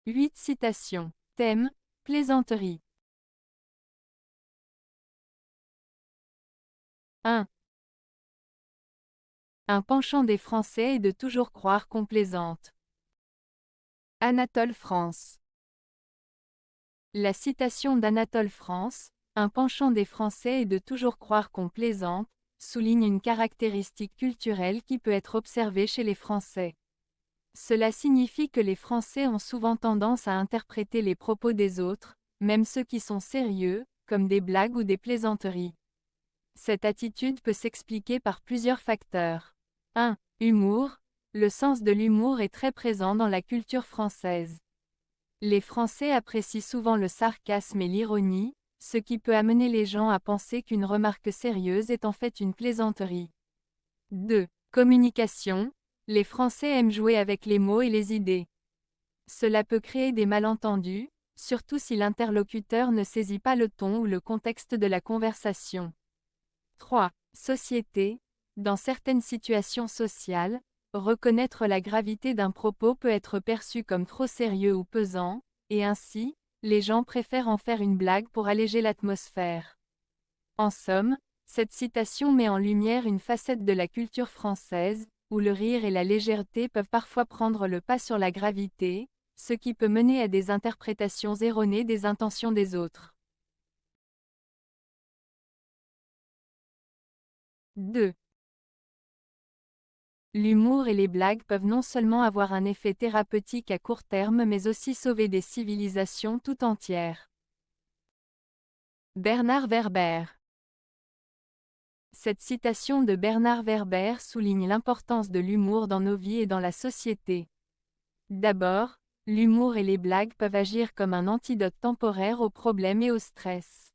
8 citations. Thème, plaisanterie. 1. Un penchant des Français est de toujours croire qu'on plaisante. Anatole France. La citation d'Anatole France, un penchant des Français est de toujours croire qu'on plaisante, souligne une caractéristique culturelle qui peut être observée chez les Français. Cela signifie que les Français ont souvent tendance à interpréter les propos des autres, même ceux qui sont sérieux, comme des blagues ou des plaisanteries. Cette attitude peut s'expliquer par plusieurs facteurs. 1. Humour. Le sens de l'humour est très présent dans la culture française. Les Français apprécient souvent le sarcasme et l'ironie, ce qui peut amener les gens à penser qu'une remarque sérieuse est en fait une plaisanterie. 2. Communication. Les Français aiment jouer avec les mots et les idées. Cela peut créer des malentendus, surtout si l'interlocuteur ne saisit pas le ton ou le contexte de la conversation. 3. Société. Dans certaines situations sociales, reconnaître la gravité d'un propos peut être perçu comme trop sérieux ou pesant, et ainsi, les gens préfèrent en faire une blague pour alléger l'atmosphère. En somme, cette citation met en lumière une facette de la culture française, où le rire et la légèreté peuvent parfois prendre le pas sur la gravité, ce qui peut mener à des interprétations erronées des intentions des autres. 2. L'humour et les blagues peuvent non seulement avoir un effet thérapeutique à court terme mais aussi sauver des civilisations tout entières. Bernard Werber. Cette citation de Bernard Werber souligne l'importance de l'humour dans nos vies et dans la société. D'abord, l'humour et les blagues peuvent agir comme un antidote temporaire aux problèmes et au stress.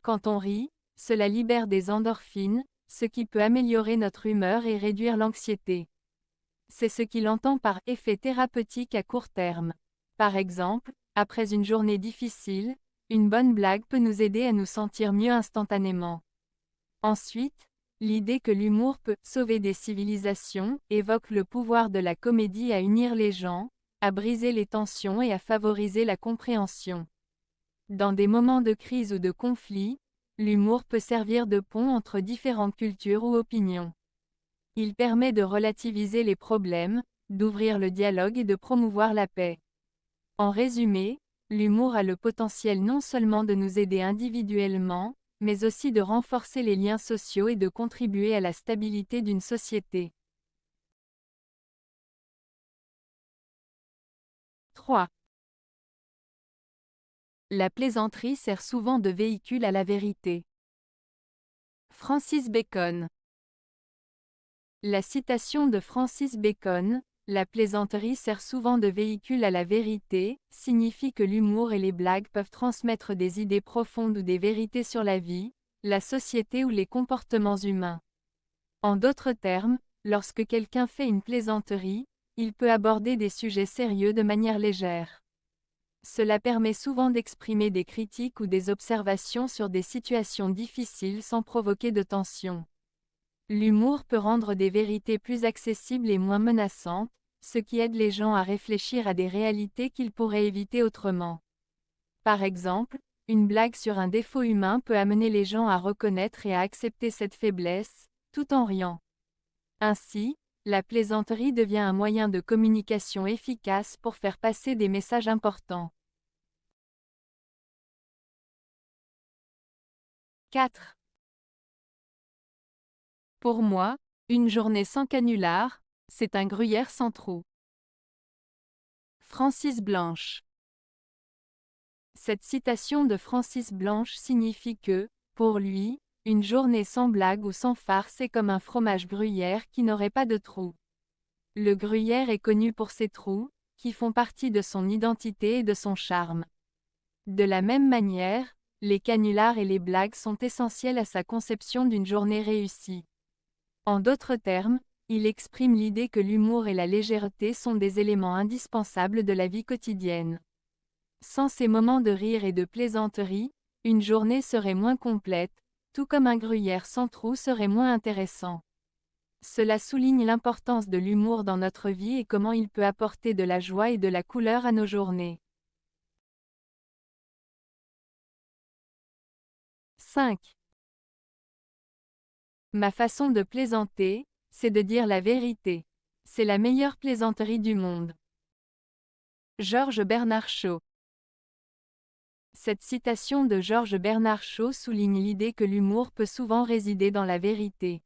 Quand on rit, cela libère des endorphines, ce qui peut améliorer notre humeur et réduire l'anxiété. C'est ce qu'il entend par effet thérapeutique à court terme. Par exemple, après une journée difficile, une bonne blague peut nous aider à nous sentir mieux instantanément. Ensuite, l'idée que l'humour peut sauver des civilisations évoque le pouvoir de la comédie à unir les gens, à briser les tensions et à favoriser la compréhension. Dans des moments de crise ou de conflit, l'humour peut servir de pont entre différentes cultures ou opinions. Il permet de relativiser les problèmes, d'ouvrir le dialogue et de promouvoir la paix. En résumé, l'humour a le potentiel non seulement de nous aider individuellement, mais aussi de renforcer les liens sociaux et de contribuer à la stabilité d'une société. 3. La plaisanterie sert souvent de véhicule à la vérité. Francis Bacon. La citation de Francis Bacon, « La plaisanterie sert souvent de véhicule à la vérité », signifie que l'humour et les blagues peuvent transmettre des idées profondes ou des vérités sur la vie, la société ou les comportements humains. En d'autres termes, lorsque quelqu'un fait une plaisanterie, il peut aborder des sujets sérieux de manière légère. Cela permet souvent d'exprimer des critiques ou des observations sur des situations difficiles sans provoquer de tension. L'humour peut rendre des vérités plus accessibles et moins menaçantes, ce qui aide les gens à réfléchir à des réalités qu'ils pourraient éviter autrement. Par exemple, une blague sur un défaut humain peut amener les gens à reconnaître et à accepter cette faiblesse, tout en riant. Ainsi, la plaisanterie devient un moyen de communication efficace pour faire passer des messages importants. 4. Pour moi, une journée sans canular, c'est un gruyère sans trou. Francis Blanche. Cette citation de Francis Blanche signifie que, pour lui, une journée sans blague ou sans farce est comme un fromage gruyère qui n'aurait pas de trou. Le gruyère est connu pour ses trous, qui font partie de son identité et de son charme. De la même manière, les canulars et les blagues sont essentiels à sa conception d'une journée réussie. En d'autres termes, il exprime l'idée que l'humour et la légèreté sont des éléments indispensables de la vie quotidienne. Sans ces moments de rire et de plaisanterie, une journée serait moins complète, tout comme un gruyère sans trou serait moins intéressant. Cela souligne l'importance de l'humour dans notre vie et comment il peut apporter de la joie et de la couleur à nos journées. 5. Ma façon de plaisanter, c'est de dire la vérité. C'est la meilleure plaisanterie du monde. Georges Bernard Shaw. Cette citation de Georges Bernard Shaw souligne l'idée que l'humour peut souvent résider dans la vérité.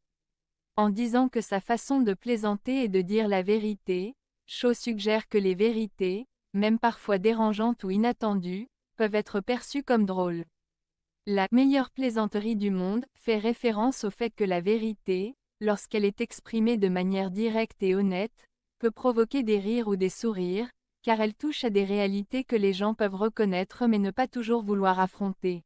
En disant que sa façon de plaisanter est de dire la vérité, Shaw suggère que les vérités, même parfois dérangeantes ou inattendues, peuvent être perçues comme drôles. La meilleure plaisanterie du monde fait référence au fait que la vérité, lorsqu'elle est exprimée de manière directe et honnête, peut provoquer des rires ou des sourires, car elle touche à des réalités que les gens peuvent reconnaître mais ne pas toujours vouloir affronter.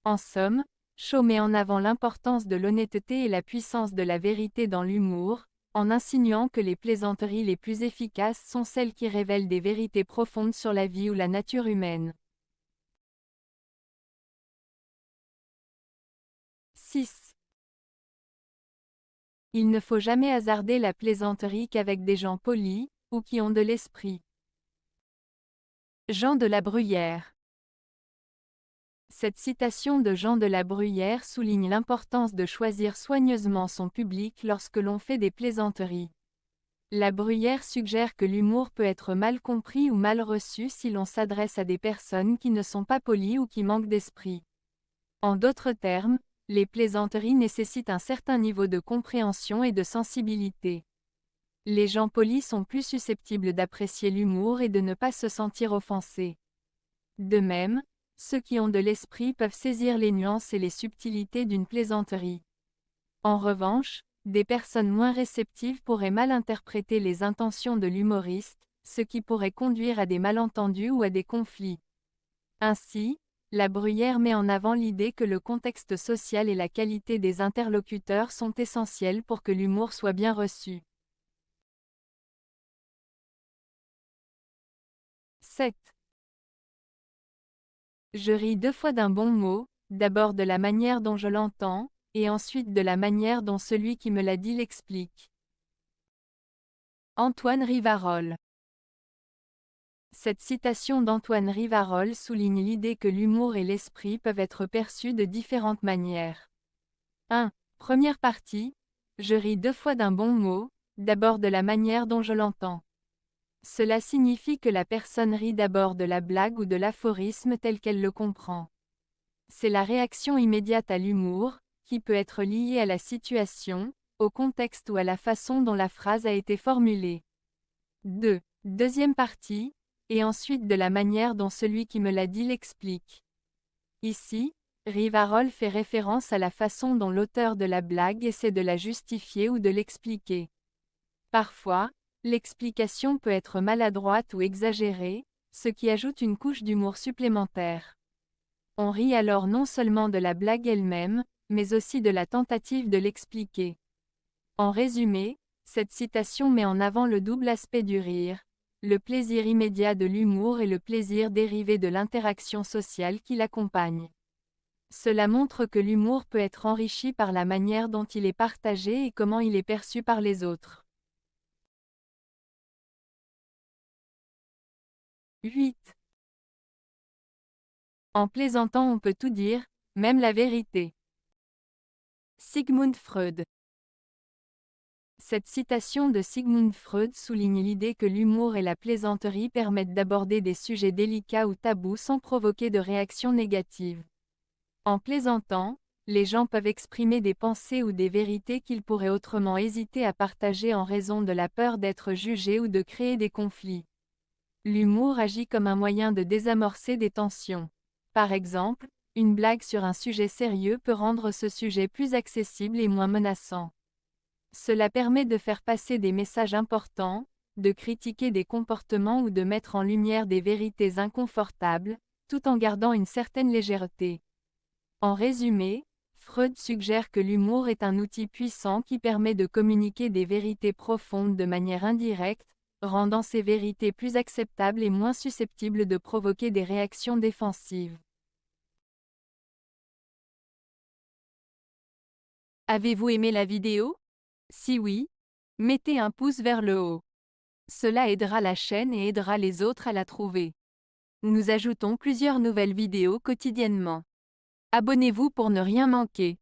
En somme, Shaw met en avant l'importance de l'honnêteté et la puissance de la vérité dans l'humour, en insinuant que les plaisanteries les plus efficaces sont celles qui révèlent des vérités profondes sur la vie ou la nature humaine. 6. Il ne faut jamais hasarder la plaisanterie qu'avec des gens polis, ou qui ont de l'esprit. Jean de la Bruyère. Cette citation de Jean de la Bruyère souligne l'importance de choisir soigneusement son public lorsque l'on fait des plaisanteries. La Bruyère suggère que l'humour peut être mal compris ou mal reçu si l'on s'adresse à des personnes qui ne sont pas polies ou qui manquent d'esprit. En d'autres termes, les plaisanteries nécessitent un certain niveau de compréhension et de sensibilité. Les gens polis sont plus susceptibles d'apprécier l'humour et de ne pas se sentir offensés. De même, ceux qui ont de l'esprit peuvent saisir les nuances et les subtilités d'une plaisanterie. En revanche, des personnes moins réceptives pourraient mal interpréter les intentions de l'humoriste, ce qui pourrait conduire à des malentendus ou à des conflits. Ainsi, la Bruyère met en avant l'idée que le contexte social et la qualité des interlocuteurs sont essentiels pour que l'humour soit bien reçu. 7. Je ris 2 fois d'un bon mot, d'abord de la manière dont je l'entends, et ensuite de la manière dont celui qui me l'a dit l'explique. Antoine Rivarol. Cette citation d'Antoine Rivarol souligne l'idée que l'humour et l'esprit peuvent être perçus de différentes manières. 1. Première partie. Je ris 2 fois d'un bon mot, d'abord de la manière dont je l'entends. Cela signifie que la personne rit d'abord de la blague ou de l'aphorisme tel qu'elle le comprend. C'est la réaction immédiate à l'humour, qui peut être liée à la situation, au contexte ou à la façon dont la phrase a été formulée. 2. Deuxième partie, et ensuite de la manière dont celui qui me l'a dit l'explique. Ici, Rivarol fait référence à la façon dont l'auteur de la blague essaie de la justifier ou de l'expliquer. Parfois, l'explication peut être maladroite ou exagérée, ce qui ajoute une couche d'humour supplémentaire. On rit alors non seulement de la blague elle-même, mais aussi de la tentative de l'expliquer. En résumé, cette citation met en avant le double aspect du rire, le plaisir immédiat de l'humour et le plaisir dérivé de l'interaction sociale qui l'accompagne. Cela montre que l'humour peut être enrichi par la manière dont il est partagé et comment il est perçu par les autres. 8. En plaisantant on peut tout dire, même la vérité. Sigmund Freud. Cette citation de Sigmund Freud souligne l'idée que l'humour et la plaisanterie permettent d'aborder des sujets délicats ou tabous sans provoquer de réactions négatives. En plaisantant, les gens peuvent exprimer des pensées ou des vérités qu'ils pourraient autrement hésiter à partager en raison de la peur d'être jugés ou de créer des conflits. L'humour agit comme un moyen de désamorcer des tensions. Par exemple, une blague sur un sujet sérieux peut rendre ce sujet plus accessible et moins menaçant. Cela permet de faire passer des messages importants, de critiquer des comportements ou de mettre en lumière des vérités inconfortables, tout en gardant une certaine légèreté. En résumé, Freud suggère que l'humour est un outil puissant qui permet de communiquer des vérités profondes de manière indirecte, rendant ces vérités plus acceptables et moins susceptibles de provoquer des réactions défensives. Avez-vous aimé la vidéo ? Si oui, mettez un pouce vers le haut. Cela aidera la chaîne et aidera les autres à la trouver. Nous ajoutons plusieurs nouvelles vidéos quotidiennement. Abonnez-vous pour ne rien manquer.